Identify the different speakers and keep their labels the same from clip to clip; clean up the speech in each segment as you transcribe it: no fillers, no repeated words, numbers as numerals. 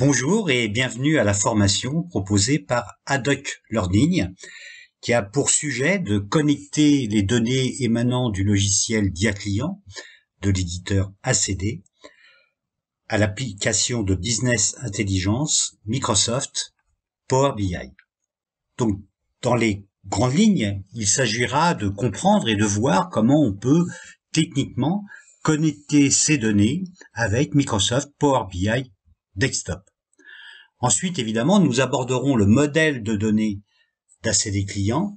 Speaker 1: Bonjour et bienvenue à la formation proposée par Haddock Learning qui a pour sujet de connecter les données émanant du logiciel DIA Client de l'éditeur ACD à l'application de business intelligence Microsoft Power BI. Donc, dans les grandes lignes, il s'agira de comprendre et de voir comment on peut techniquement connecter ces données avec Microsoft Power BI Desktop. Ensuite, évidemment, nous aborderons le modèle de données d'ACD client,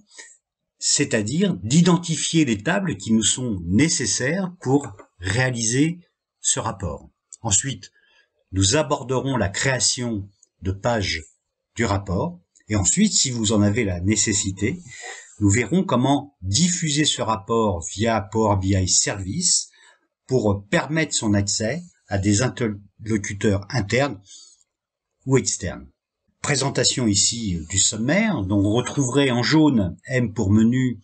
Speaker 1: c'est-à-dire d'identifier les tables qui nous sont nécessaires pour réaliser ce rapport. Ensuite, nous aborderons la création de pages du rapport. Et ensuite, si vous en avez la nécessité, nous verrons comment diffuser ce rapport via Power BI Service pour permettre son accès à des interlocuteurs internes ou externes. Présentation ici du sommaire, donc vous retrouverez en jaune M pour menu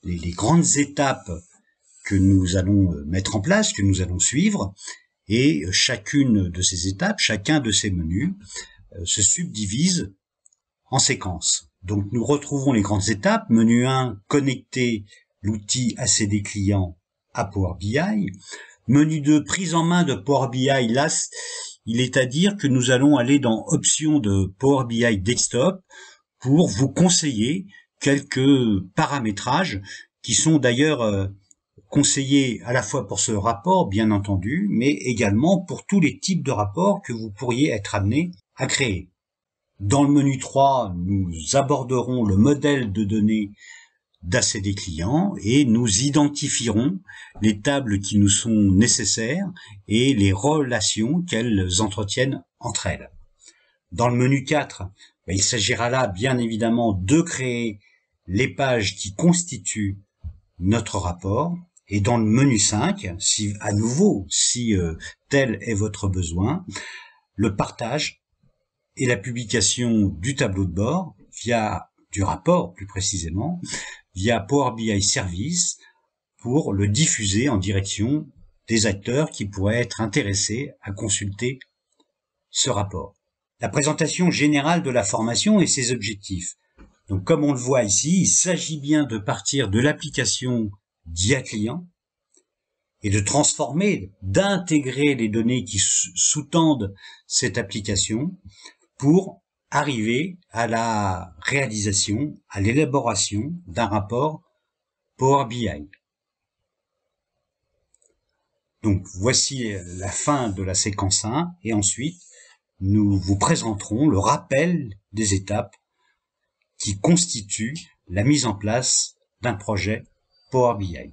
Speaker 1: les grandes étapes que nous allons mettre en place, que nous allons suivre, et chacune de ces étapes, chacun de ces menus se subdivise en séquences. Donc nous retrouvons les grandes étapes. Menu 1, connecter l'outil ACD client à Power BI. Menu 2, prise en main de Power BI. Là, il est à dire que nous allons aller dans options de Power BI Desktop pour vous conseiller quelques paramétrages qui sont d'ailleurs conseillés à la fois pour ce rapport, bien entendu, mais également pour tous les types de rapports que vous pourriez être amené à créer. Dans le menu 3, nous aborderons le modèle de données d'ACD client et nous identifierons les tables qui nous sont nécessaires et les relations qu'elles entretiennent entre elles. Dans le menu 4, il s'agira là bien évidemment de créer les pages qui constituent notre rapport. Et dans le menu 5, si tel est votre besoin, le partage et la publication du tableau de bord du rapport plus précisément, via Power BI Service pour le diffuser en direction des acteurs qui pourraient être intéressés à consulter ce rapport. La présentation générale de la formation et ses objectifs. Donc, comme on le voit ici, il s'agit bien de partir de l'application DIA Client et de transformer, d'intégrer les données qui sous-tendent cette application pour arriver à la réalisation, à l'élaboration d'un rapport Power BI. Donc voici la fin de la séquence 1 et ensuite nous vous présenterons le rappel des étapes qui constituent la mise en place d'un projet Power BI.